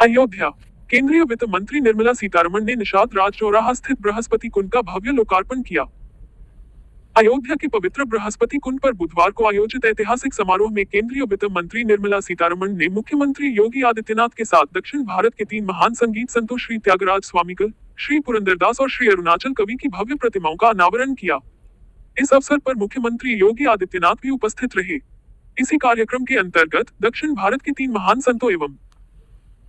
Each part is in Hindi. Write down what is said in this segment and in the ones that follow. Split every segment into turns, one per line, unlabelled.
अयोध्या। केंद्रीय वित्त मंत्री निर्मला सीतारमण ने निषाद राज चौराहा स्थित बृहस्पति कुंड का भव्य लोकार्पण किया। अयोध्या के पवित्र बृहस्पति कुंड पर बुधवार को आयोजित ऐतिहासिक समारोह में केंद्रीय वित्त मंत्री निर्मला सीतारमण ने मुख्यमंत्री योगी आदित्यनाथ के साथ दक्षिण भारत के 3 महान संगीत संतों श्री त्यागराज स्वामिकल, श्री पुरंदरदास और श्री अरुणाचल कवि की भव्य प्रतिमाओं का अनावरण किया। इस अवसर पर मुख्यमंत्री योगी आदित्यनाथ भी उपस्थित रहे। इसी कार्यक्रम के अंतर्गत दक्षिण भारत के 3 महान संतों एवं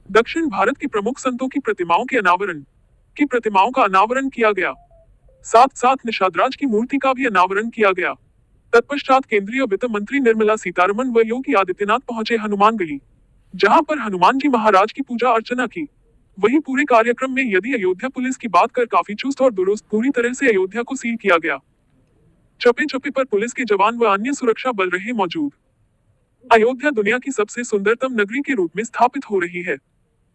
दक्षिण भारत के प्रमुख संतों की प्रतिमाओं का अनावरण किया गया। साथ साथ निषादराज की मूर्ति का भी अनावरण किया गया। तत्पश्चात केंद्रीय वित्त मंत्री निर्मला सीतारमण व योगी आदित्यनाथ पहुंचे हनुमानगढ़ी, जहां पर हनुमान जी महाराज की पूजा अर्चना की। वहीं पूरे कार्यक्रम में यदि अयोध्या पुलिस की बात कर काफी चुस्त और दुरुस्त पूरी तरह से अयोध्या को सील किया गया। चप्पे चप्पे पर पुलिस के जवान व अन्य सुरक्षा बल रहे मौजूद। अयोध्या दुनिया की सबसे सुंदरतम नगरी के रूप में स्थापित हो रही है।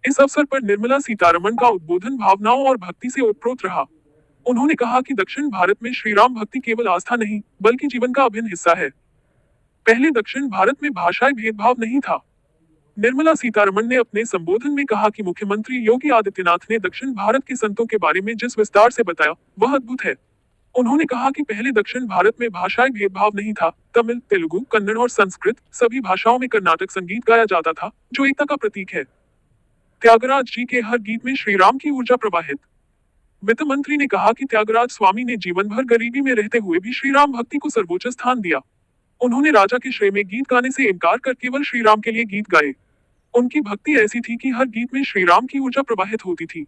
इस अवसर पर निर्मला सीतारमण का उद्बोधन भावनाओं और भक्ति से ओतप्रोत रहा। उन्होंने कहा कि दक्षिण भारत में श्री राम भक्ति केवल आस्था नहीं बल्कि जीवन का अभिन्न हिस्सा है। पहले दक्षिण भारत में भाषाई भेदभाव नहीं था। निर्मला सीतारमण ने अपने संबोधन में कहा कि मुख्यमंत्री योगी आदित्यनाथ ने दक्षिण भारत के संतों के बारे में जिस विस्तार से बताया वह अद्भुत है। उन्होंने कहा कि पहले दक्षिण भारत में भाषाई भेदभाव नहीं था। तमिल, तेलुगु, कन्नड़ और संस्कृत सभी भाषाओं में कर्नाटक संगीत गाया जाता था, जो एकता का प्रतीक है। त्यागराज जी के हर गीत में श्री राम की ऊर्जा प्रवाहित। वित्त मंत्री ने कहा कि त्यागराज स्वामी ने जीवन भर गरीबी में रहते हुए भी श्री राम भक्ति को सर्वोच्च स्थान दिया। उन्होंने राजा के श्रेय में गीत गाने से इनकार कर केवल श्री राम के लिए गीत गाए। उनकी भक्ति ऐसी थी कि हर गीत में श्री राम की ऊर्जा प्रवाहित होती थी।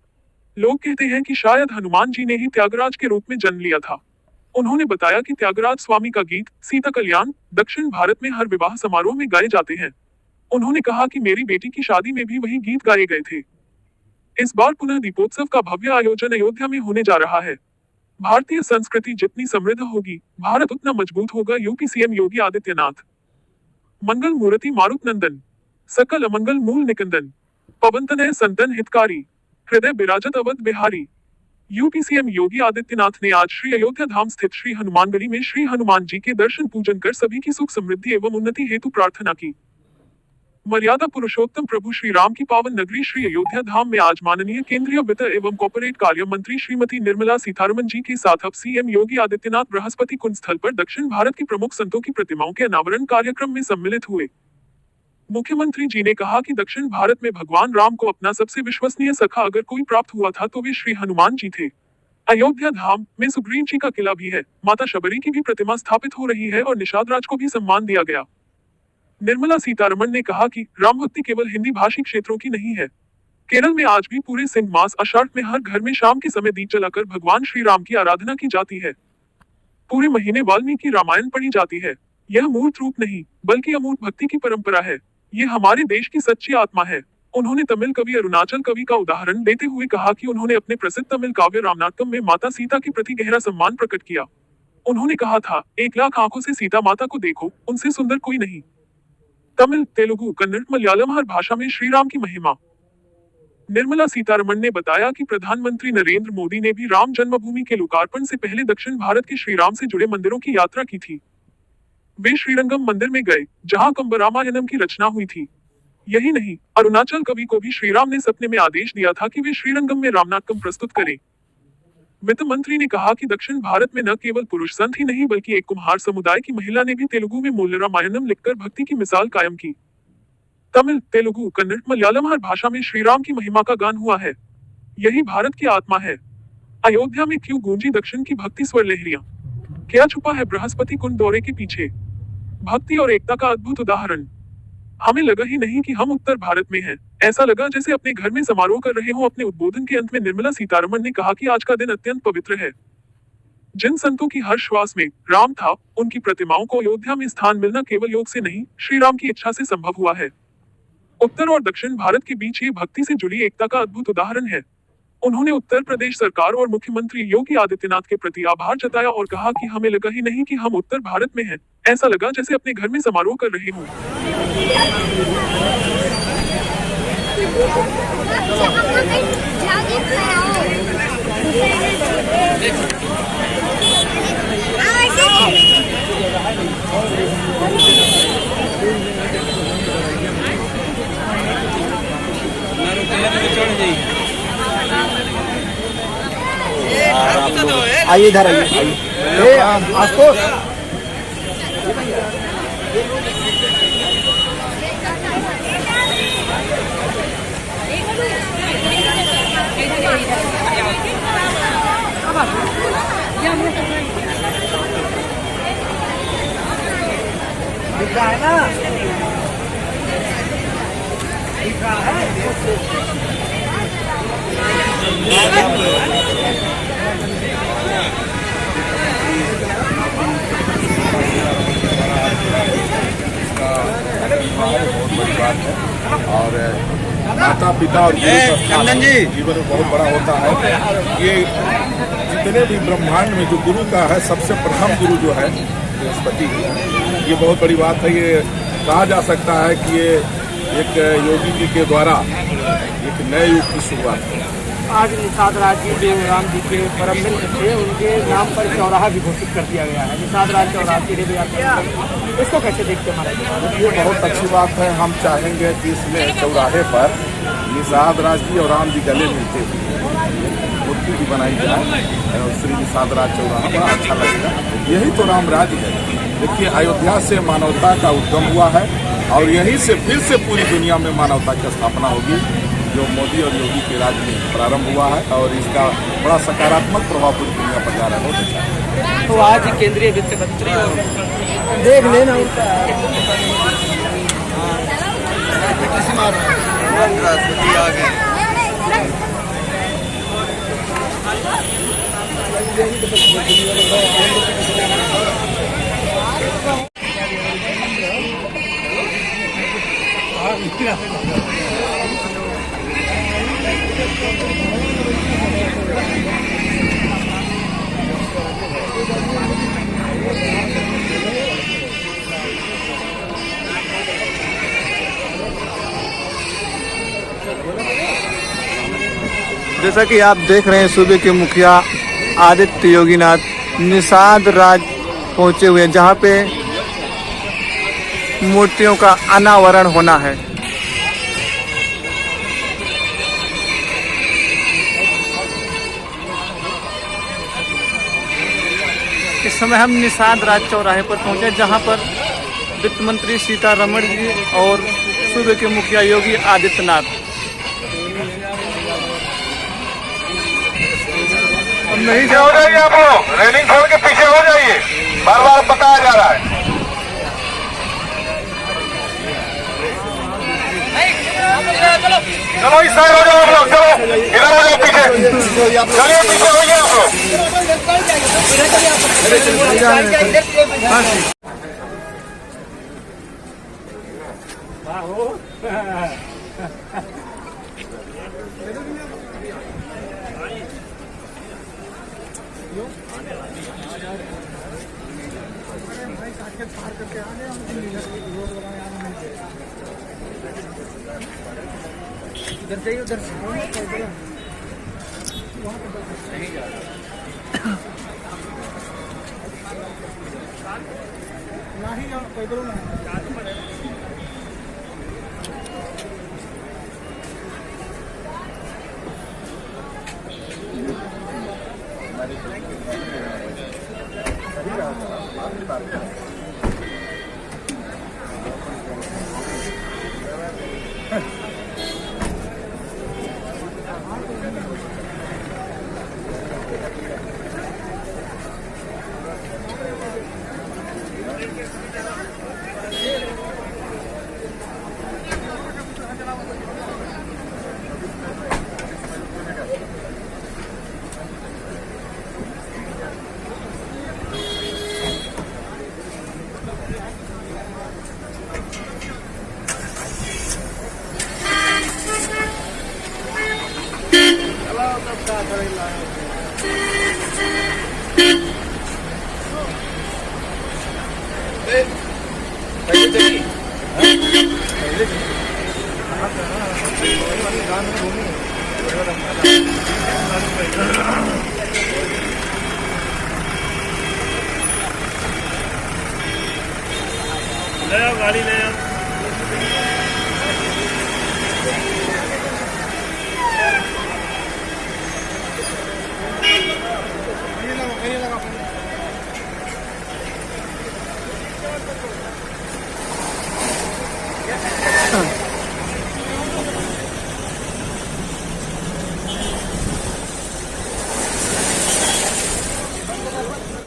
लोग कहते हैं कि शायद हनुमान जी ने ही त्यागराज के रूप में जन्म लिया था। उन्होंने बताया कि त्यागराज स्वामी का गीत सीता कल्याण दक्षिण भारत में हर विवाह समारोह में गाए जाते हैं। उन्होंने कहा कि मेरी बेटी की शादी में भी वही गीत गाए गए थे। इस बार पुनः दीपोत्सव का भव्य आयोजन अयोध्या में होने जा रहा है। भारतीय संस्कृति जितनी समृद्ध होगी, भारत उतना मजबूत होगा। UP CM Yogi Adityanath. मंगल मूर्ति मारुत नंदन, सकल अमंगल मूल निकंदन, पवनतनय संतन हितकारी, हृदय विराजत अवध बिहारी। यूपी सीएम योगी आदित्यनाथ ने आज श्री अयोध्या धाम स्थित श्री हनुमानगढ़ी में श्री हनुमान जी के दर्शन पूजन कर सभी की सुख समृद्धि एवं उन्नति हेतु प्रार्थना की। मर्यादा पुरुषोत्तम प्रभु श्री राम की पावन नगरी श्री अयोध्या धाम में आज माननीय केंद्रीय वित्त एवं कॉर्पोरेट कार्य मंत्री श्रीमती निर्मला सीतारमण जी के साथ अब सीएम योगी आदित्यनाथ बृहस्पति कुंड स्थल पर दक्षिण भारत के प्रमुख संतों की प्रतिमाओं के अनावरण कार्यक्रम में सम्मिलित हुए। मुख्यमंत्री जी ने कहा कि दक्षिण भारत में भगवान राम को अपना सबसे विश्वसनीय सखा अगर कोई प्राप्त हुआ था तो वे श्री हनुमान जी थे। अयोध्या धाम में सुग्रीव जी का किला भी है, माता शबरी की भी प्रतिमा स्थापित हो रही है और निषादराज को भी सम्मान दिया गया। निर्मला सीतारमण ने कहा कि राम भक्ति केवल हिंदी भाषी क्षेत्रों की नहीं है। केरल में आज भी पूरे सिंह मास आषाढ़ में हर घर में शाम के समय दीप जलाकर भगवान श्री राम की आराधना की जाती है। पूरे महीने वाल्मीकि रामायण पढ़ी जाती है। यह मूर्त रूप नहीं बल्कि अमूर्त भक्ति की परंपरा है। ये हमारे देश की सच्ची आत्मा है। उन्होंने तमिल कवि अरुणाचल कवि का उदाहरण देते हुए कहा कि उन्होंने अपने प्रसिद्ध तमिल काव्य रामनाथम में माता सीता के प्रति गहरा सम्मान प्रकट किया। उन्होंने कहा था, 1 लाख आंखों से सीता माता को देखो, उनसे सुंदर कोई नहीं। तमिल, तेलुगु, कन्नड़, मलयालम हर भाषा में श्री राम की महिमा। निर्मला सीतारमण ने बताया कि प्रधानमंत्री नरेंद्र मोदी ने भी राम जन्मभूमि के लोकार्पण से पहले दक्षिण भारत के श्री राम से जुड़े मंदिरों की यात्रा की थी। वे श्रीरंगम मंदिर में गए, जहां कंबरामायणम की रचना हुई थी। यही नहीं, अरुणाचल कवि को भी श्रीराम ने सपने में आदेश दिया था कि वे श्रीरंगम में रामनाथम प्रस्तुत करें। वित्त मंत्री ने कहा कि दक्षिण भारत में न केवल पुरुष संत ही नहीं बल्कि एक कुम्हार समुदाय की महिला ने भी तेलुगु में मूल रामायणम लिखकर भक्ति की मिसाल कायम की। तमिल, तेलुगु, कन्नड़, मलयालम हर भाषा में श्री राम की महिमा का गान हुआ है। यही भारत की आत्मा है। अयोध्या में क्यों गूंजी दक्षिण की भक्ति स्वर लहरियां? क्या छुपा है बृहस्पति कुंड दौरे के पीछे? भक्ति और एकता का अद्भुत उदाहरण। हमें लगा ही नहीं कि हम उत्तर भारत में हैं। ऐसा लगा जैसे अपने घर में समारोह कर रहे हों। अपने उद्बोधन के अंत में निर्मला सीतारमण ने कहा कि आज का दिन अत्यंत पवित्र है। जिन संतों की हर श्वास में राम था, उनकी प्रतिमाओं को अयोध्या में स्थान मिलना केवल योग से नहीं, श्री राम की इच्छा से संभव हुआ है। उत्तर और दक्षिण भारत के बीच ये भक्ति से जुड़ी एकता का अद्भुत उदाहरण है। उन्होंने उत्तर प्रदेश सरकार और मुख्यमंत्री योगी आदित्यनाथ के प्रति आभार जताया और कहा कि हमें लगा ही नहीं कि हम उत्तर भारत में हैं। ऐसा लगा जैसे अपने घर में समारोह कर रहे हों।
आइए इधर आइए। आशुतोष दिख रहा है ना, दिख रहा है।
बहुत बड़ी बात है और माता पिता और
चंदन जी
जीवन में बहुत बड़ा होता है। ये जितने भी ब्रह्मांड में जो गुरु का है सबसे प्रथम गुरु जो है बृहस्पति, ये बहुत बड़ी बात है। ये कहा जा सकता है कि ये एक योगी जी के द्वारा एक नए युग की शुरुआत है।
आज निषाद राज जी देवराम जी के परम मित्र थे, उनके नाम पर चौराहा भी घोषित कर दिया गया है, निषाद राज चौराहा की रेलवे यात्रा। इसको कैसे देखते हैं महाराज?
ये बहुत अच्छी बात है। हम चाहेंगे कि इसमें चौराहे पर निषाद राज जी और राम जी गले मिलते हुए मूर्ति भी बनाई जाए और श्री निषाद राज चौराहा बड़ा अच्छा लगेगा। यही तो राम राज्य है। देखिए, अयोध्या से मानवता का उद्गम हुआ है और यहीं से फिर से पूरी दुनिया में मानवता की स्थापना होगी, जो मोदी और योगी के राज में प्रारंभ हुआ है और इसका बड़ा सकारात्मक प्रभाव पूरी दुनिया पर जा रहा है। बहुत अच्छा।
तो आज केंद्रीय वित्त मंत्री देख लेना आ गए। जैसा कि आप देख रहे हैं, सूबे के मुखिया आदित्य योगीनाथ निषाद राज पहुंचे हुए हैं, जहां पे मूर्तियों का अनावरण होना है। इस समय हम निषाद राज चौराहे पर पहुंचे, जहां पर वित्त मंत्री सीतारमण जी और सूबे के मुखिया योगी आदित्यनाथ।
पीछे हो जाइए, आप लोग रेलिंग खोल के पीछे हो जाइए, बार बार बताया जा रहा है। चलो इस साइड हो जाओ आप लोग, चलो इधर हो जाओ पीछे, चलिए पीछे होइए आप लोग।
उधर जाइए, उधर गाड़ी ले